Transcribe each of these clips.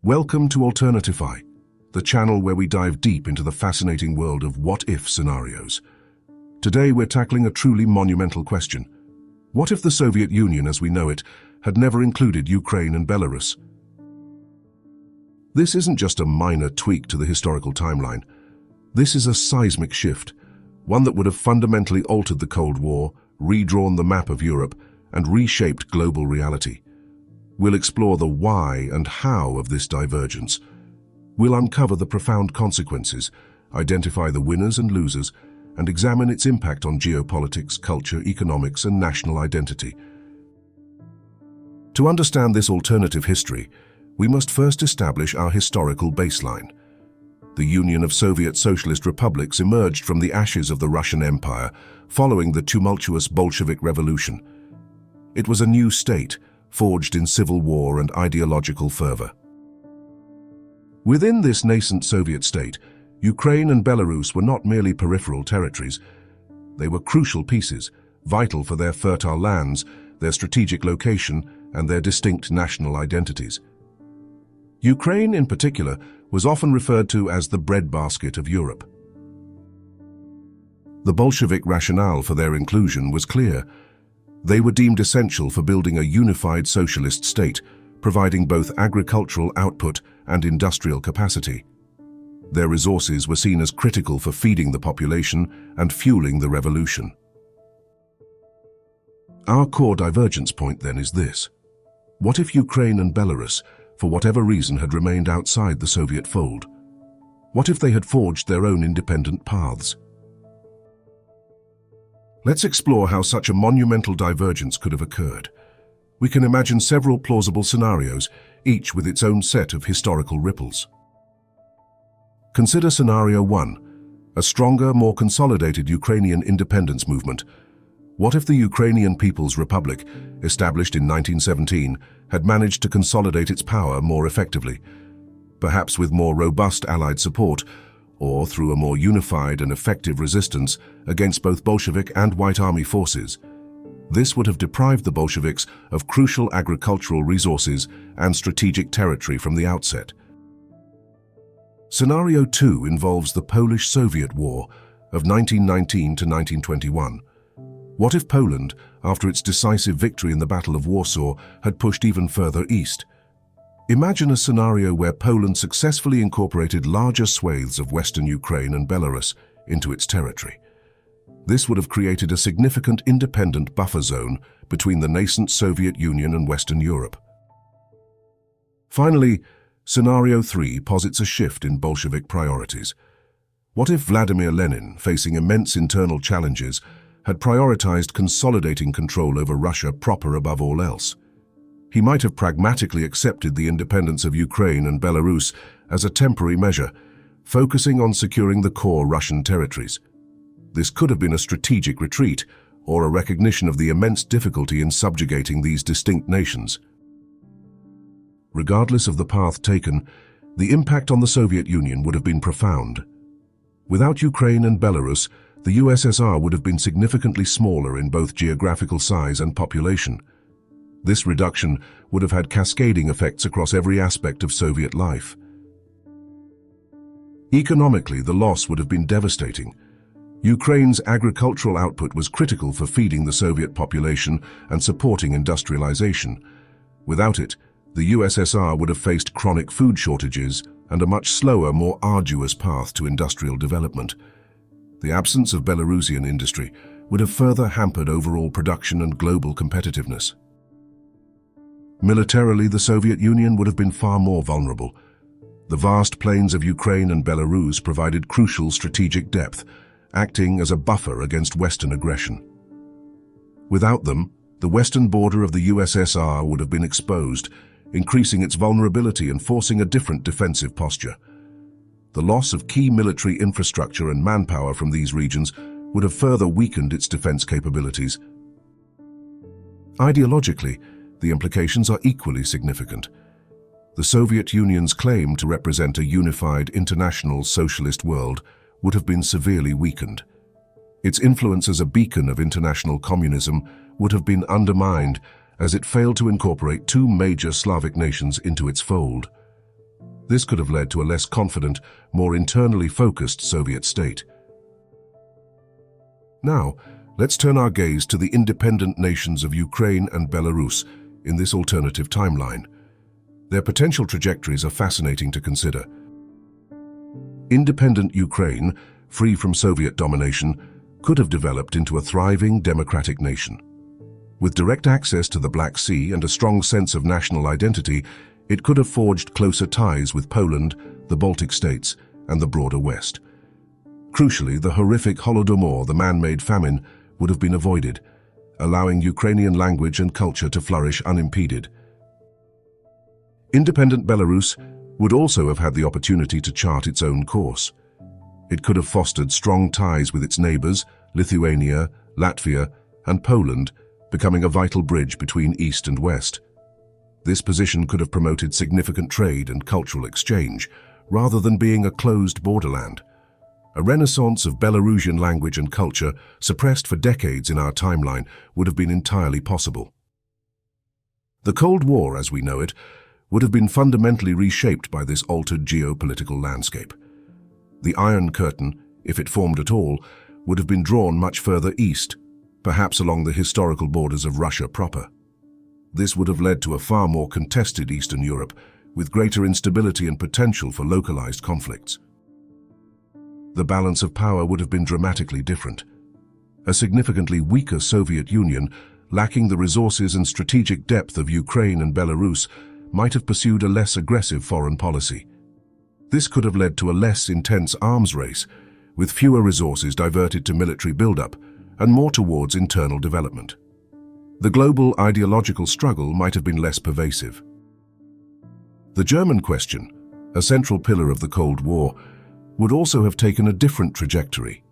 Welcome to Alternatify, the channel where we dive deep into the fascinating world of what-if scenarios. Today we're tackling a truly monumental question. What if the Soviet Union as we know it had never included Ukraine and Belarus? This isn't just a minor tweak to the historical timeline. This is a seismic shift, one that would have fundamentally altered the Cold War, redrawn the map of Europe, and reshaped global reality. We'll explore the why and how of this divergence. We'll uncover the profound consequences, identify the winners and losers, and examine its impact on geopolitics, culture, economics, and national identity. To understand this alternative history, we must first establish our historical baseline. The Union of Soviet Socialist Republics emerged from the ashes of the Russian Empire following the tumultuous Bolshevik Revolution. It was a new state, forged in civil war and ideological fervor. Within this nascent Soviet state, Ukraine and Belarus were not merely peripheral territories. They were crucial pieces, vital for their fertile lands, their strategic location, and their distinct national identities. Ukraine, in particular, was often referred to as the breadbasket of Europe. The Bolshevik rationale for their inclusion was clear. They were deemed essential for building a unified socialist state, providing both agricultural output and industrial capacity. Their resources were seen as critical for feeding the population and fueling the revolution. Our core divergence point then is this. What if Ukraine and Belarus, for whatever reason, had remained outside the Soviet fold? What if they had forged their own independent paths? Let's explore how such a monumental divergence could have occurred. We can imagine several plausible scenarios, each with its own set of historical ripples. Consider Scenario 1, a stronger, more consolidated Ukrainian independence movement. What if the Ukrainian People's Republic, established in 1917, had managed to consolidate its power more effectively, perhaps with more robust Allied support, or through a more unified and effective resistance against both Bolshevik and White Army forces? This would have deprived the Bolsheviks of crucial agricultural resources and strategic territory from the outset. Scenario 2 involves the Polish-Soviet War of 1919 to 1921. What if Poland, after its decisive victory in the Battle of Warsaw, had pushed even further east? Imagine a scenario where Poland successfully incorporated larger swathes of Western Ukraine and Belarus into its territory. This would have created a significant independent buffer zone between the nascent Soviet Union and Western Europe. Finally, Scenario 3 posits a shift in Bolshevik priorities. What if Vladimir Lenin, facing immense internal challenges, had prioritized consolidating control over Russia proper above all else? He might have pragmatically accepted the independence of Ukraine and Belarus as a temporary measure, focusing on securing the core Russian territories. This could have been a strategic retreat or a recognition of the immense difficulty in subjugating these distinct nations. Regardless of the path taken, the impact on the Soviet Union would have been profound. Without Ukraine and Belarus, the USSR would have been significantly smaller in both geographical size and population. This reduction would have had cascading effects across every aspect of Soviet life. Economically, the loss would have been devastating. Ukraine's agricultural output was critical for feeding the Soviet population and supporting industrialization. Without it, the USSR would have faced chronic food shortages and a much slower, more arduous path to industrial development. The absence of Belarusian industry would have further hampered overall production and global competitiveness. Militarily, the Soviet Union would have been far more vulnerable. The vast plains of Ukraine and Belarus provided crucial strategic depth, acting as a buffer against Western aggression. Without them, the western border of the USSR would have been exposed, increasing its vulnerability and forcing a different defensive posture. The loss of key military infrastructure and manpower from these regions would have further weakened its defense capabilities. Ideologically, the implications are equally significant. The Soviet Union's claim to represent a unified international socialist world would have been severely weakened. Its influence as a beacon of international communism would have been undermined as it failed to incorporate two major Slavic nations into its fold. This could have led to a less confident, more internally focused Soviet state. Now, let's turn our gaze to the independent nations of Ukraine and Belarus in this alternative timeline. Their potential trajectories are fascinating to consider. Independent Ukraine, free from Soviet domination, could have developed into a thriving democratic nation. With direct access to the Black Sea and a strong sense of national identity, it could have forged closer ties with Poland, the Baltic states, and the broader West. Crucially, the horrific Holodomor, the man-made famine, would have been avoided, allowing Ukrainian language and culture to flourish unimpeded. Independent Belarus would also have had the opportunity to chart its own course. It could have fostered strong ties with its neighbors, Lithuania, Latvia, and Poland, becoming a vital bridge between East and West. This position could have promoted significant trade and cultural exchange, rather than being a closed borderland. A renaissance of Belarusian language and culture, suppressed for decades in our timeline, would have been entirely possible. The Cold War, as we know it, would have been fundamentally reshaped by this altered geopolitical landscape. The Iron Curtain, if it formed at all, would have been drawn much further east, perhaps along the historical borders of Russia proper. This would have led to a far more contested Eastern Europe, with greater instability and potential for localized conflicts. The balance of power would have been dramatically different. A significantly weaker Soviet Union, lacking the resources and strategic depth of Ukraine and Belarus, might have pursued a less aggressive foreign policy. This could have led to a less intense arms race, with fewer resources diverted to military buildup and more towards internal development. The global ideological struggle might have been less pervasive. The German question, a central pillar of the Cold War, would also have taken a different trajectory.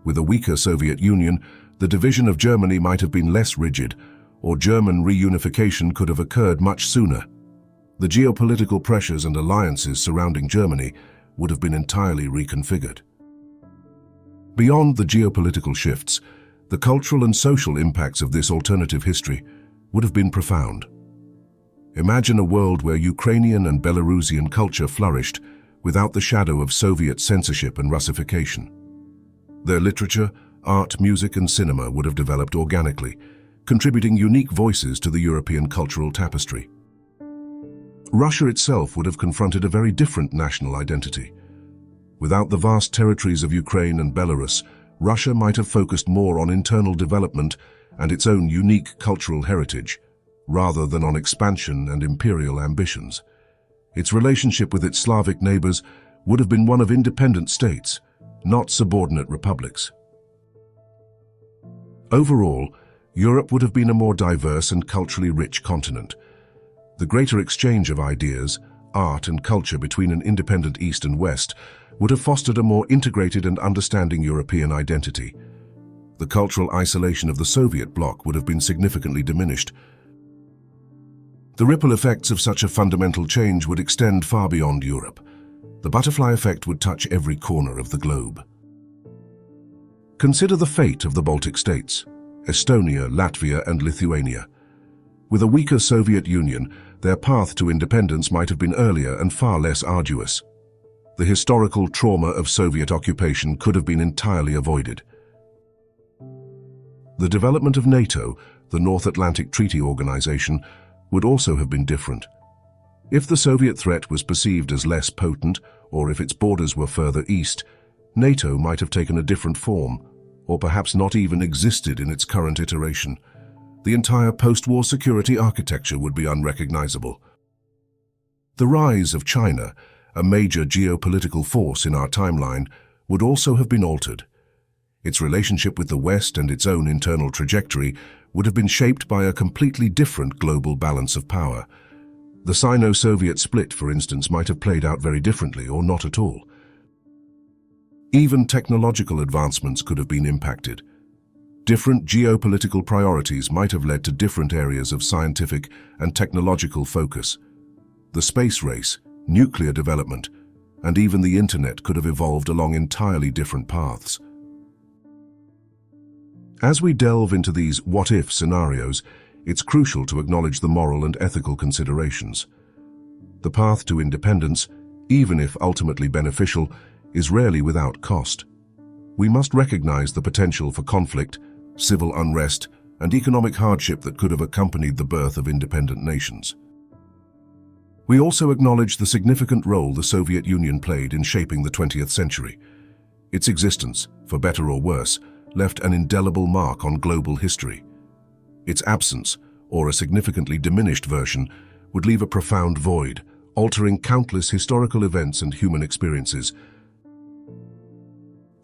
With a weaker Soviet Union, the division of Germany might have been less rigid, or German reunification could have occurred much sooner. The geopolitical pressures and alliances surrounding Germany would have been entirely reconfigured. Beyond the geopolitical shifts, the cultural and social impacts of this alternative history would have been profound. Imagine a world where Ukrainian and Belarusian culture flourished without the shadow of Soviet censorship and Russification. Their literature, art, music, and cinema would have developed organically, contributing unique voices to the European cultural tapestry. Russia itself would have confronted a very different national identity. Without the vast territories of Ukraine and Belarus, Russia might have focused more on internal development and its own unique cultural heritage, rather than on expansion and imperial ambitions. Its relationship with its Slavic neighbors would have been one of independent states, not subordinate republics. Overall, Europe would have been a more diverse and culturally rich continent. The greater exchange of ideas, art, and culture between an independent East and West would have fostered a more integrated and understanding European identity. The cultural isolation of the Soviet bloc would have been significantly diminished. The ripple effects of such a fundamental change would extend far beyond Europe. The butterfly effect would touch every corner of the globe. Consider the fate of the Baltic states, Estonia, Latvia, and Lithuania. With a weaker Soviet Union, their path to independence might have been earlier and far less arduous. The historical trauma of Soviet occupation could have been entirely avoided. The development of NATO, the North Atlantic Treaty Organization, would also have been different. If the Soviet threat was perceived as less potent, or if its borders were further east, NATO might have taken a different form, or perhaps not even existed in its current iteration. The entire post-war security architecture would be unrecognizable. The rise of China, a major geopolitical force in our timeline, would also have been altered. Its relationship with the West and its own internal trajectory would have been shaped by a completely different global balance of power. The Sino-Soviet split, for instance, might have played out very differently or not at all. Even technological advancements could have been impacted. Different geopolitical priorities might have led to different areas of scientific and technological focus. The space race, nuclear development, and even the internet could have evolved along entirely different paths. As we delve into these what-if scenarios, it's crucial to acknowledge the moral and ethical considerations. The path to independence, even if ultimately beneficial, is rarely without cost. We must recognize the potential for conflict, civil unrest, and economic hardship that could have accompanied the birth of independent nations. We also acknowledge the significant role the Soviet Union played in shaping the 20th century. Its existence, for better or worse, left an indelible mark on global history. Its absence, or a significantly diminished version, would leave a profound void, altering countless historical events and human experiences.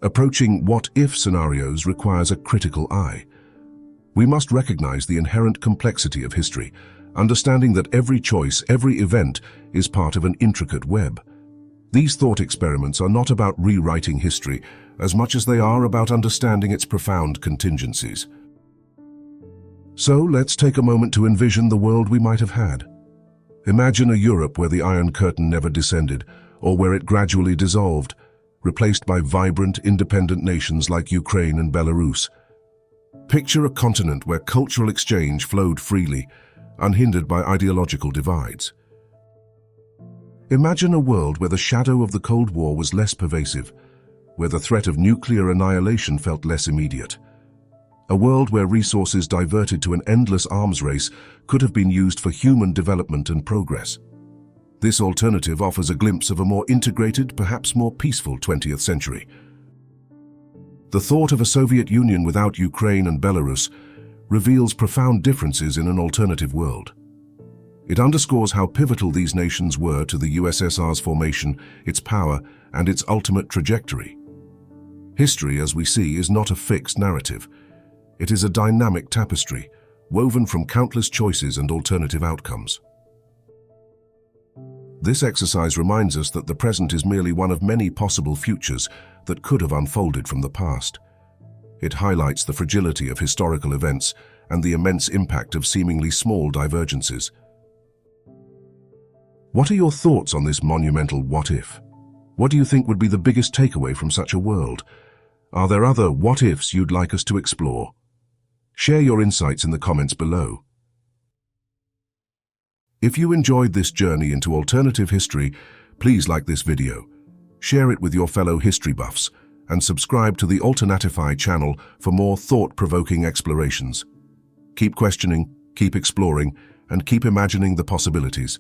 Approaching what-if scenarios requires a critical eye. We must recognize the inherent complexity of history, understanding that every choice, every event, is part of an intricate web. These thought experiments are not about rewriting history as much as they are about understanding its profound contingencies. So let's take a moment to envision the world we might have had. Imagine a Europe where the Iron Curtain never descended, or where it gradually dissolved, replaced by vibrant, independent nations like Ukraine and Belarus. Picture a continent where cultural exchange flowed freely, unhindered by ideological divides. Imagine a world where the shadow of the Cold War was less pervasive, where the threat of nuclear annihilation felt less immediate. A world where resources diverted to an endless arms race could have been used for human development and progress. This alternative offers a glimpse of a more integrated, perhaps more peaceful 20th century. The thought of a Soviet Union without Ukraine and Belarus reveals profound differences in an alternative world. It underscores how pivotal these nations were to the USSR's formation, its power, and its ultimate trajectory. History, as we see, is not a fixed narrative. It is a dynamic tapestry, woven from countless choices and alternative outcomes. This exercise reminds us that the present is merely one of many possible futures that could have unfolded from the past. It highlights the fragility of historical events and the immense impact of seemingly small divergences. What are your thoughts on this monumental what-if? What do you think would be the biggest takeaway from such a world? Are there other what-ifs you'd like us to explore? Share your insights in the comments below. If you enjoyed this journey into alternative history, please like this video, share it with your fellow history buffs, and subscribe to the WWII channel for more thought-provoking explorations. Keep questioning, keep exploring, and keep imagining the possibilities.